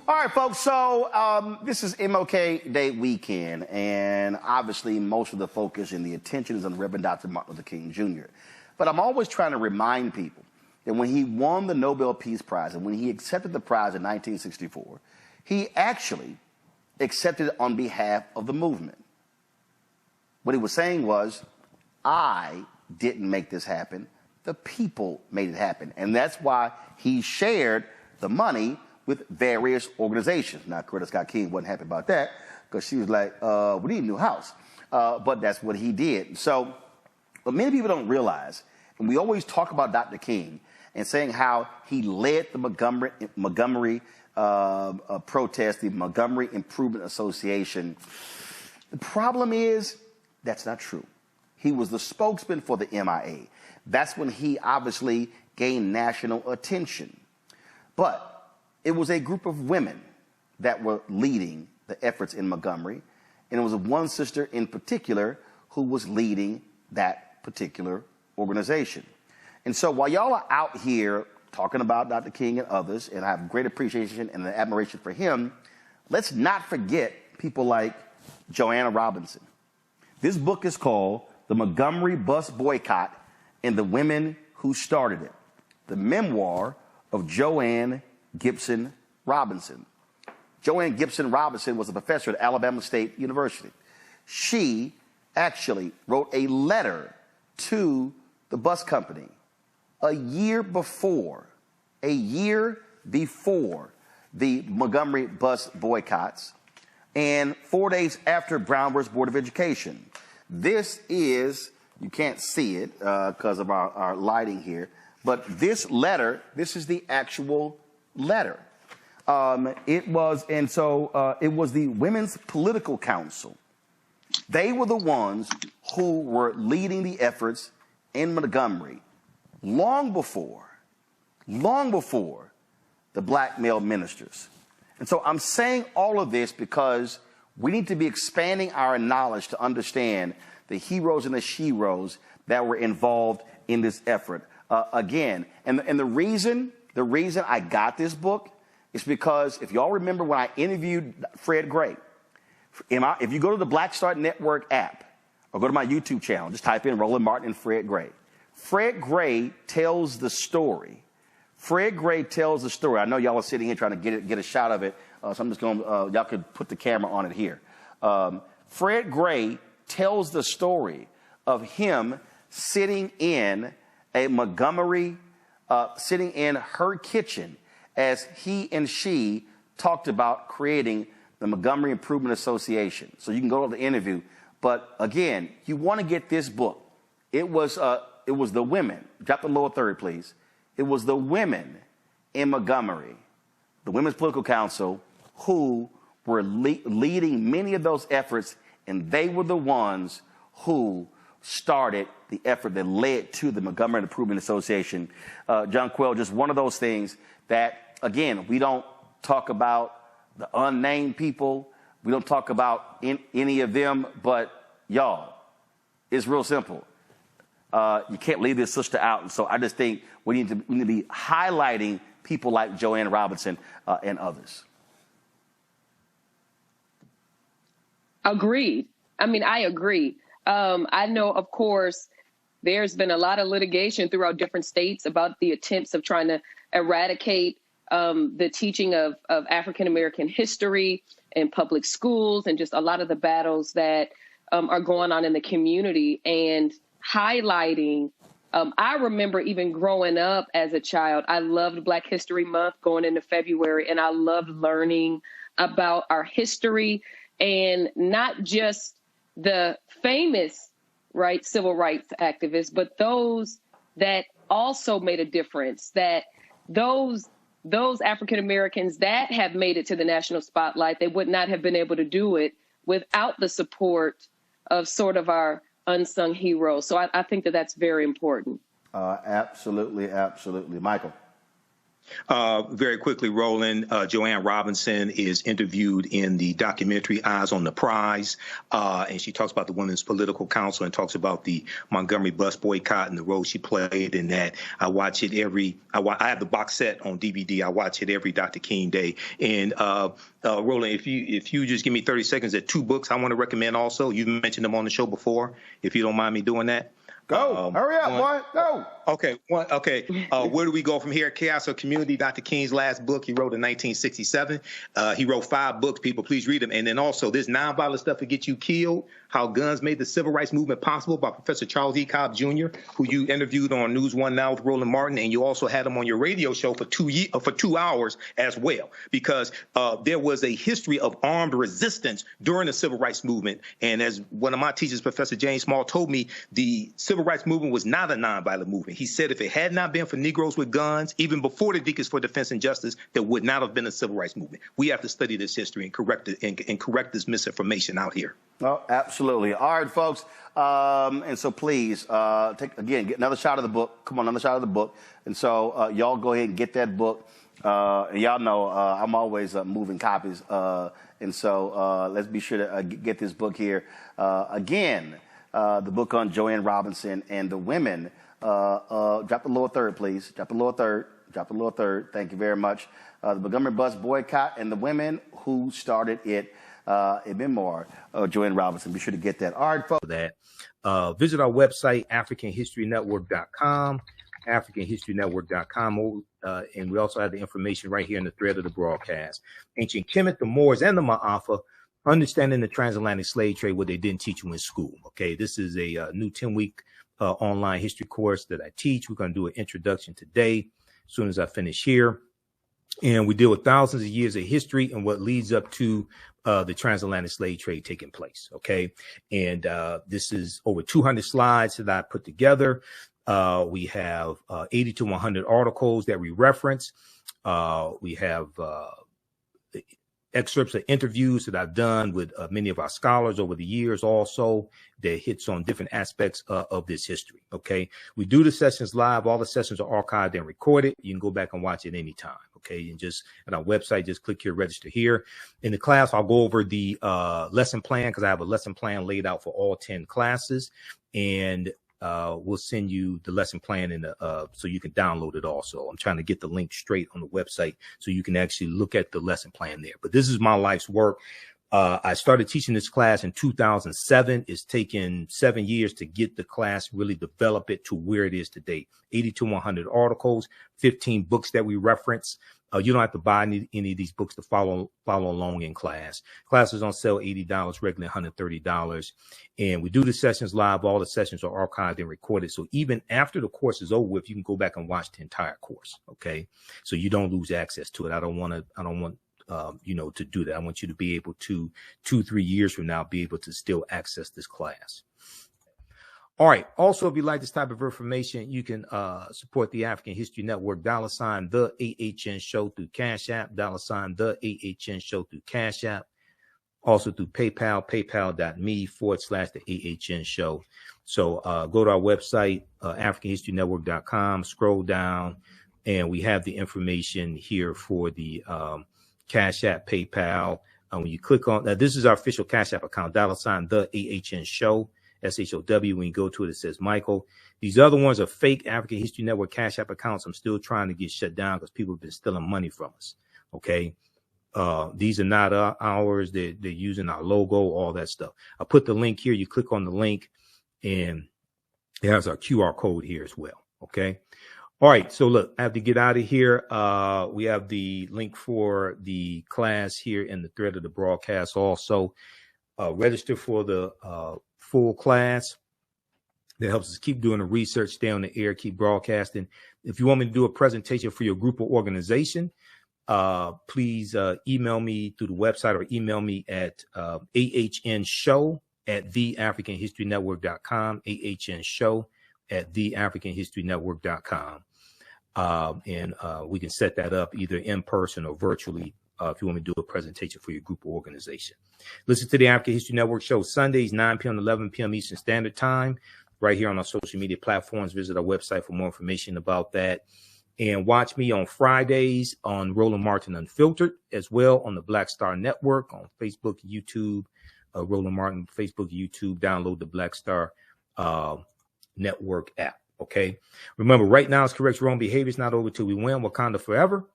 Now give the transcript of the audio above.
All right, folks, so this is MLK Day weekend, and obviously most of the focus and the attention is on Reverend Dr. Martin Luther King Jr. But I'm always trying to remind people that when he won the Nobel Peace Prize and when he accepted the prize in 1964, he actually accepted it on behalf of the movement. What he was saying was, I didn't make this happen, the people made it happen. And that's why he shared the money with various organizations. Now, Coretta Scott King wasn't happy about that because she was like, we need a new house. But that's what he did. So, but many people don't realize, and we always talk about Dr. King and saying how he led the Montgomery protest, the Montgomery Improvement Association. The problem is that's not true. He was the spokesman for the MIA. That's when he obviously gained national attention. But it was a group of women that were leading the efforts in Montgomery, and it was one sister in particular who was leading that particular organization. And so while y'all are out here talking about Dr. King and others, and I have great appreciation and admiration for him, let's not forget people like Joanne Robinson. This book is called The Montgomery Bus Boycott and the Women Who Started It, the memoir of Joanne Gibson Robinson. Joanne Gibson Robinson was a professor at Alabama State University. She actually wrote a letter to the bus company a year before the Montgomery bus boycotts and 4 days after Brown versus Board of Education. This is, you can't see it because of our lighting here, but this letter, this is the actual letter. It was the Women's Political Council. They were the ones who were leading the efforts in Montgomery long before the black male ministers. And so I'm saying all of this because we need to be expanding our knowledge to understand the heroes and the sheroes that were involved in this effort. Again, and the reason I got this book is because if y'all remember when I interviewed Fred Gray, if you go to the Black Start Network app or go to my YouTube channel, just type in Roland Martin and Fred Gray. Fred Gray tells the story. Fred Gray tells the story. I know y'all are sitting here trying to get a shot of it, so I'm just going to, y'all could put the camera on it here. Fred Gray tells the story of him sitting in a Montgomery, sitting in her kitchen as he and she talked about creating the Montgomery Improvement Association. So you can go to the interview. But again, you want to get this book. It was the women. Drop the lower third, please. It was the women in Montgomery, the Women's Political Council, who were leading many of those efforts, and they were the ones who started the effort that led to the Montgomery Improvement Association. John Quell, just one of those things that, again, we don't talk about the unnamed people. We don't talk about any of them, but y'all, it's real simple. You can't leave this sister out. And so I just think we need to be highlighting people like Joanne Robinson and others. Agreed. I mean, I agree. I know, of course, there's been a lot of litigation throughout different states about the attempts of trying to eradicate the teaching of African-American history in public schools and just a lot of the battles that are going on in the community and highlighting. I remember even growing up as a child, I loved Black History Month going into February, and I loved learning about our history and not just the famous, right, civil rights activists, but those that also made a difference, that those African Americans that have made it to the national spotlight, they would not have been able to do it without the support of sort of our unsung heroes. So I think that that's very important. Absolutely, absolutely. Michael. Very quickly, Roland, Joanne Robinson is interviewed in the documentary Eyes on the Prize, and she talks about the Women's Political Council and talks about the Montgomery bus boycott and the role she played in that. I watch it I have the box set on DVD. I watch it every Dr. King day. And Roland, if you just give me 30 seconds, there are 2 books I want to recommend also. You've mentioned them on the show before, if you don't mind me doing that. Go. Hurry up, boy. Go. Okay. Where do we go from here? Chaos or Community, Dr. King's last book he wrote in 1967. He wrote 5 books. People, please read them. And then also this Nonviolent Stuff Will Get You Killed, How Guns Made the Civil Rights Movement Possible by Professor Charles E. Cobb Jr., who you interviewed on News One Now with Roland Martin. And you also had him on your radio show for 2 hours as well, because there was a history of armed resistance during the Civil Rights Movement. And as one of my teachers, Professor James Small, told me, the Civil Rights Movement was not a nonviolent movement. He said if it had not been for Negroes with guns, even before the Deacons for Defense and Justice, there would not have been a Civil Rights Movement. We have to study this history and correct it and correct this misinformation out here. Oh, absolutely. All right, folks. And so please, get another shot of the book. Come on, another shot of the book. And so y'all go ahead and get that book. And y'all know I'm always moving copies. And so let's be sure to get this book here. Again, the book on Joanne Robinson and the women. Drop the lower third, please. Drop the lower third. Drop the lower third. Thank you very much. The Montgomery bus boycott and the women who started it. Memoir, Joanne Robinson. Be sure to get that. All right, folks. Visit our website, AfricanHistoryNetwork.com, AfricanHistoryNetwork.com. And we also have the information right here in the thread of the broadcast. Ancient Kemet, the Moors, and the Ma'afa, understanding the transatlantic slave trade, what they didn't teach you in school. Okay, this is a new 10-week online history course that I teach. We're going to do an introduction today as soon as I finish here. And we deal with thousands of years of history and what leads up to the transatlantic slave trade taking place. Okay. And this is over 200 slides that I put together. We have 80 to 100 articles that we reference. We have excerpts of interviews that I've done with many of our scholars over the years also that hits on different aspects of this history. Okay. We do the sessions live. All the sessions are archived and recorded. You can go back and watch it anytime. Okay. And just at our website, just click here, register here. In the class, I'll go over the lesson plan because I have a lesson plan laid out for all 10 classes. And we'll send you the lesson plan in so you can download it also. I'm trying to get the link straight on the website so you can actually look at the lesson plan there. But this is my life's work. I started teaching this class in 2007. It's taken 7 years to get the class, really develop it to where it is today. 80 to 100 articles, 15 books that we reference. You don't have to buy any of these books to follow along in class. Classes on sale $80, regularly $130. And we do the sessions live. All the sessions are archived and recorded. So even after the course is over with, you can go back and watch the entire course. Okay. So you don't lose access to it. I don't want to do that. I want you to be able to 2-3 years from now, be able to still access this class. All right. Also, if you like this type of information, you can support the African History Network, $ the AHN show through Cash App, $ the AHN show through Cash App. Also through PayPal, paypal.me/the AHN show. So go to our website, AfricanHistoryNetwork.com, scroll down, and we have the information here for the Cash App, PayPal. When you click on that, this is our official Cash App account, $ the AHN show. SHOW. When you go to it, it says Michael. These other ones are fake African History Network Cash App accounts. I'm still trying to get shut down because people have been stealing money from us. Okay. These are not ours. They're using our logo, all that stuff. I put the link here. You click on the link and it has our QR code here as well. Okay. All right. So look, I have to get out of here. We have the link for the class here in the thread of the broadcast. Also, register for the full class. That helps us keep doing the research, stay on the air, keep broadcasting. If you want me to do a presentation for your group or organization, please email me through the website or email me at ahnshow@theafricanhistorynetwork.com, ahnshow@theafricanhistorynetwork.com. And we can set that up either in person or virtually if you want me to do a presentation for your group or organization. Listen to the African History Network show Sundays, 9 p.m. to 11 p.m. Eastern Standard Time, right here on our social media platforms. Visit our website for more information about that. And watch me on Fridays on Roland Martin Unfiltered, as well on the Black Star Network on Facebook, YouTube, Roland Martin, Facebook, YouTube. Download the Black Star Network app. Okay. Remember, right now it's correct wrong behavior. It's not over till we win. Wakanda forever.